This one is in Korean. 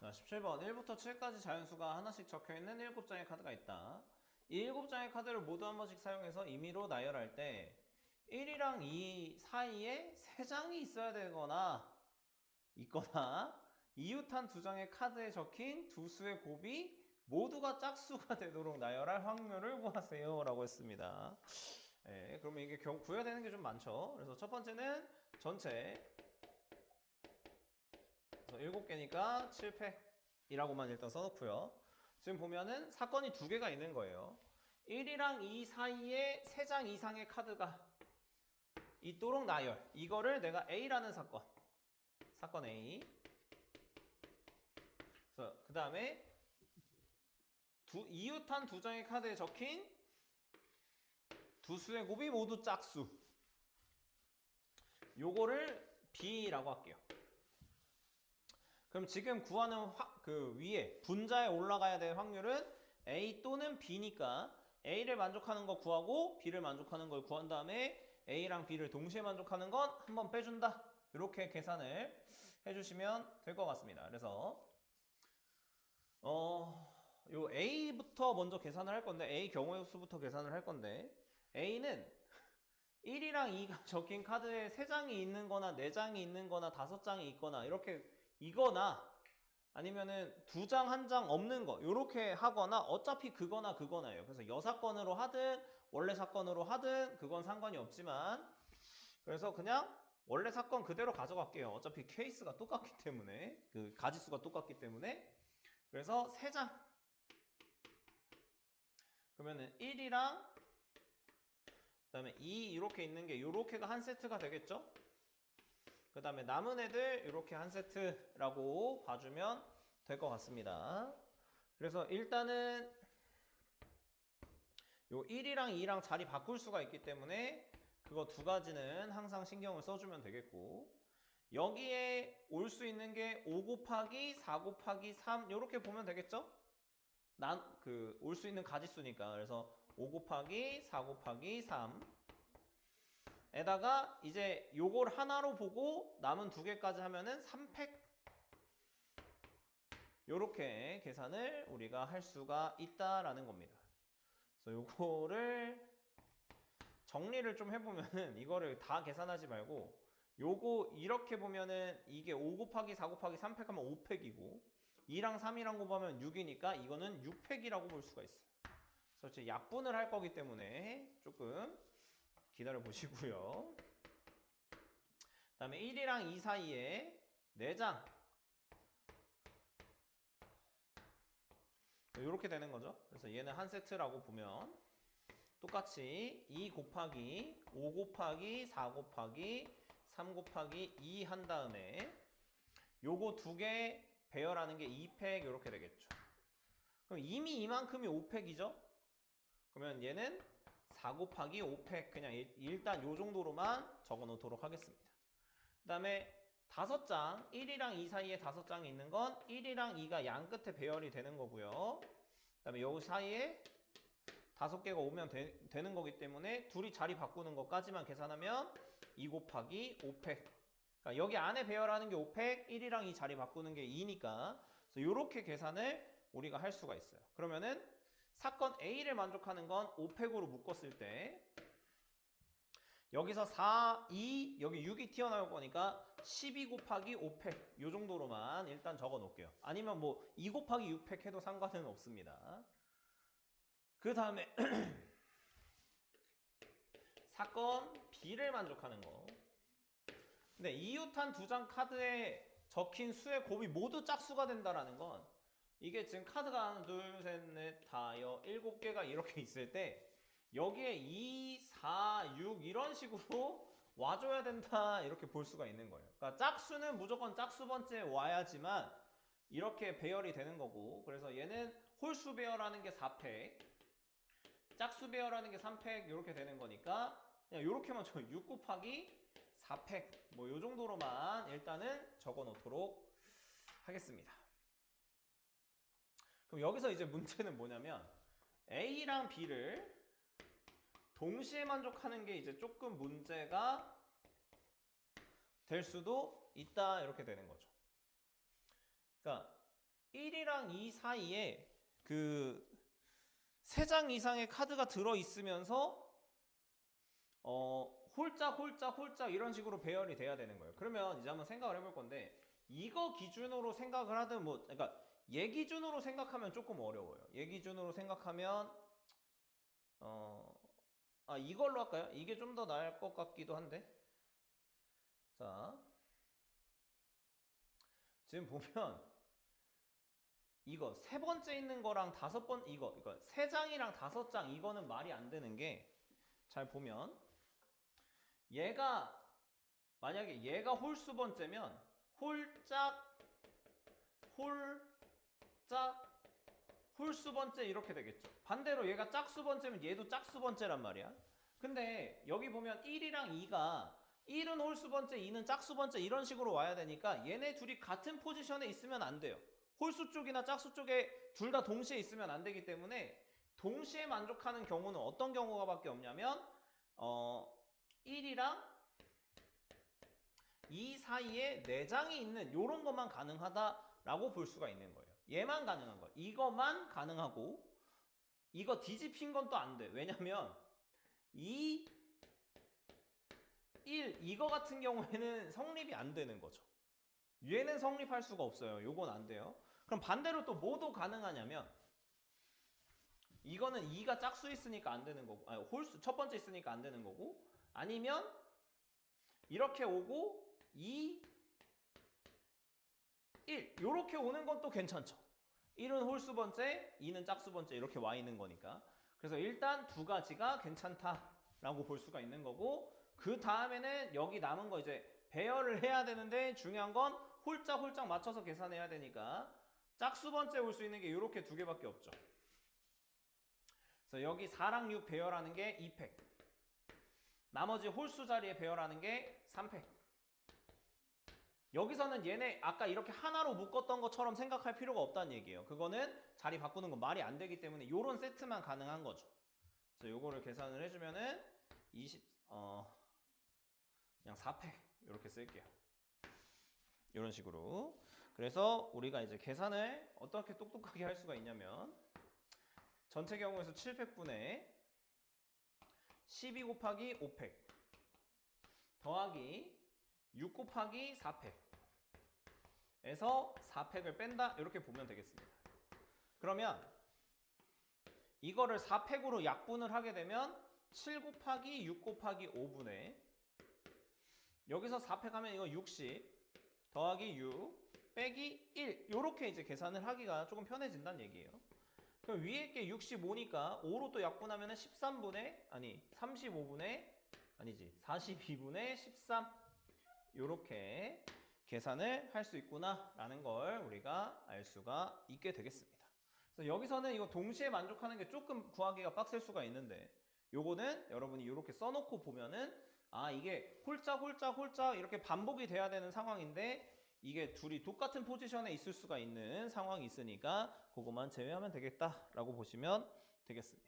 자, 17번 1부터 7까지 자연수가 하나씩 적혀있는 7장의 카드가 있다. 이 7장의 카드를 모두 한 번씩 사용해서 임의로 나열할 때 1이랑 2 사이에 3장이 있어야 되거나 있거나 이웃한 2장의 카드에 적힌 두 수의 곱이 모두가 짝수가 되도록 나열할 확률을 구하세요 라고 했습니다. 네, 그러면 이게 구해야 되는 게 좀 많죠. 그래서 첫 번째는 전체 7개니까 7팩이라고만 일단 써놓고요. 지금 보면은 사건이 2개가 있는 거예요. 1이랑 2 사이에 3장 이상의 카드가 있도록 나열. 이거를 내가 A라는 사건 A. 그 다음에 이웃한 2장의 카드에 적힌 두 수의 곱이 모두 짝수. 요거를 B라고 할게요. 그럼 지금 구하는 그 위에 분자에 올라가야 될 확률은 A 또는 B니까 A를 만족하는 거 구하고 B를 만족하는 걸 구한 다음에 A랑 B를 동시에 만족하는 건 한번 빼준다. 이렇게 계산을 해주시면 될 것 같습니다. 그래서 요 A부터 먼저 계산을 할 건데 A 경우의 수부터 계산을 할 건데 A는 1이랑 2가 적힌 카드에 3장이 있는 거나 4장이 있는 거나 5장이 있거나 이렇게 이거나 아니면은 2장 1장 없는 거 이렇게 하거나 어차피 그거나 그거나예요. 그래서 여사건으로 하든 원래 사건으로 하든 그건 상관이 없지만 그래서 그냥 원래 사건 그대로 가져갈게요. 어차피 케이스가 똑같기 때문에 그 가지수가 똑같기 때문에 그래서 3장 그러면은 1이랑 그 다음에 2 이렇게 있는 게 이렇게가 한 세트가 되겠죠? 그 다음에 남은 애들 이렇게 한 세트라고 봐주면 될 것 같습니다. 그래서 일단은 요 1이랑 2랑 자리 바꿀 수가 있기 때문에 그거 2가지는 항상 신경을 써주면 되겠고 여기에 올 수 있는 게 5 곱하기 4 곱하기 3 이렇게 보면 되겠죠? 올 수 있는 가지수니까 그래서 5 곱하기 4 곱하기 3 에다가 이제 요걸 하나로 보고 남은 2개까지 하면은 3팩 요렇게 계산을 우리가 할 수가 있다라는 겁니다. 그래서 요거를 정리를 좀 해보면은 이거를 다 계산하지 말고 요거 이렇게 보면은 이게 5 곱하기 4 곱하기 3팩 하면 5팩이고 2랑 3이랑 곱하면 6이니까 이거는 6팩이라고 볼 수가 있어요. 그래서 약분을 할 거기 때문에 조금 기다려 보시고요. 그 다음에 1이랑 2 사이에 4장 이렇게 되는 거죠. 그래서 얘는 한 세트라고 보면 똑같이 2 곱하기 5 곱하기 4 곱하기 3 곱하기 2 한 다음에 요거 2개 배열하는 게 2팩 이렇게 되겠죠. 그럼 이미 이만큼이 5팩이죠. 그러면 얘는 4 곱하기 5팩 그냥 일단 요 정도로만 적어 놓도록 하겠습니다. 그 다음에 5장 1이랑 2 사이에 5장이 있는 건 1이랑 2가 양 끝에 배열이 되는 거고요. 그 다음에 요 사이에 5개가 오면 되는 거기 때문에 둘이 자리 바꾸는 것까지만 계산하면 2 곱하기 5팩 그러니까 여기 안에 배열하는 게 5팩 1이랑 2 자리 바꾸는 게 2니까 그래서 이렇게 계산을 우리가 할 수가 있어요. 그러면은 사건 A를 만족하는 건 5팩으로 묶었을 때 여기서 4, 2, 여기 6이 튀어나올 거니까 12 곱하기 5팩 요 정도로만 일단 적어 놓을게요. 아니면 뭐 2 곱하기 6팩 해도 상관은 없습니다. 그 다음에 사건 B를 만족하는 거. 근데 이웃한 2장 카드에 적힌 수의 곱이 모두 짝수가 된다라는 건 이게 지금 카드가 하나, 둘, 셋, 넷, 다, 7개가 이렇게 있을 때 여기에 2, 4, 6 이런 식으로 와줘야 된다 이렇게 볼 수가 있는 거예요. 그러니까 짝수는 무조건 짝수 번째에 와야지만 이렇게 배열이 되는 거고 그래서 얘는 홀수 배열하는 게 4팩 짝수 배열하는 게 3팩 이렇게 되는 거니까 그냥 이렇게만 저 6 곱하기 4팩 뭐 요 정도로만 일단은 적어 놓도록 하겠습니다. 그럼 여기서 이제 문제는 뭐냐면 A랑 B를 동시에 만족하는 게 이제 조금 문제가 될 수도 있다 이렇게 되는 거죠. 그러니까 1이랑 2 사이에 그 3장 이상의 카드가 들어있으면서 홀짝 이런 식으로 배열이 돼야 되는 거예요. 그러면 이제 한번 생각을 해볼 건데 이거 기준으로 생각을 하든 뭐 그러니까 얘 기준으로 생각하면 조금 어려워요. 얘 기준으로 생각하면 이걸로 할까요? 이게 좀 더 나을 것 같기도 한데. 자, 지금 보면 이거 세 번째 있는 거랑 이거 3장이랑 5장 이거는 말이 안 되는 게 잘 보면 만약에 얘가 홀수 번째면 홀짝 홀수 번째 이렇게 되겠죠. 반대로 얘가 짝수 번째면 얘도 짝수 번째란 말이야. 근데 여기 보면 1이랑 2가 1은 홀수 번째, 2는 짝수 번째 이런 식으로 와야 되니까 얘네 둘이 같은 포지션에 있으면 안 돼요. 홀수 쪽이나 짝수 쪽에 둘 다 동시에 있으면 안 되기 때문에 동시에 만족하는 경우는 어떤 경우가 밖에 없냐면 1이랑 2 사이에 4장이 있는 요런 것만 가능하다라고 볼 수가 있는 거예요. 얘만 가능한 거예요. 이것만 가능하고 이거 뒤집힌 건 또 안 돼. 왜냐면 2, 1 이거 같은 경우에는 성립이 안 되는 거죠. 얘는 성립할 수가 없어요. 요건 안 돼요. 그럼 반대로 또 뭐도 가능하냐면 이거는 2가 짝수 있으니까 안 되는 거고 홀수 첫 번째 있으니까 안 되는 거고 아니면 이렇게 오고 2, 1 요렇게 오는 건 또 괜찮죠. 1은 홀수 번째, 2는 짝수 번째 이렇게 와 있는 거니까. 그래서 일단 두 가지가 괜찮다라고 볼 수가 있는 거고 그 다음에는 여기 남은 거 이제 배열을 해야 되는데 중요한 건 홀짝 맞춰서 계산해야 되니까 짝수 번째 올 수 있는 게 이렇게 두 개밖에 없죠. 그래서 여기 4랑 6 배열하는 게 2팩. 나머지 홀수 자리에 배열하는 게 3팩. 여기서는 얘네 아까 이렇게 하나로 묶었던 것처럼 생각할 필요가 없다는 얘기예요. 그거는 자리 바꾸는 건 말이 안 되기 때문에 이런 세트만 가능한 거죠. 그래서 요거를 계산을 해주면은 그냥 4팩 이렇게 쓸게요. 이런 식으로. 그래서 우리가 이제 계산을 어떻게 똑똑하게 할 수가 있냐면 전체 경우에서 7팩분의 12 곱하기 5팩 더하기 6 곱하기 4팩 에서 4팩을 뺀다 이렇게 보면 되겠습니다. 그러면 이거를 4팩으로 약분을 하게 되면 7 곱하기 6 곱하기 5분의 여기서 4팩 하면 이거 60 더하기 6 빼기 1 이렇게 이제 계산을 하기가 조금 편해진다는 얘기예요. 그럼 위에 게 65니까 5로 또 약분하면 42분의 13 이렇게 계산을 할 수 있구나 라는 걸 우리가 알 수가 있게 되겠습니다. 그래서 여기서는 이거 동시에 만족하는 게 조금 구하기가 빡셀 수가 있는데 요거는 여러분이 이렇게 써놓고 보면은 이게 홀짝 이렇게 반복이 돼야 되는 상황인데 이게 둘이 똑같은 포지션에 있을 수가 있는 상황이 있으니까 그것만 제외하면 되겠다라고 보시면 되겠습니다.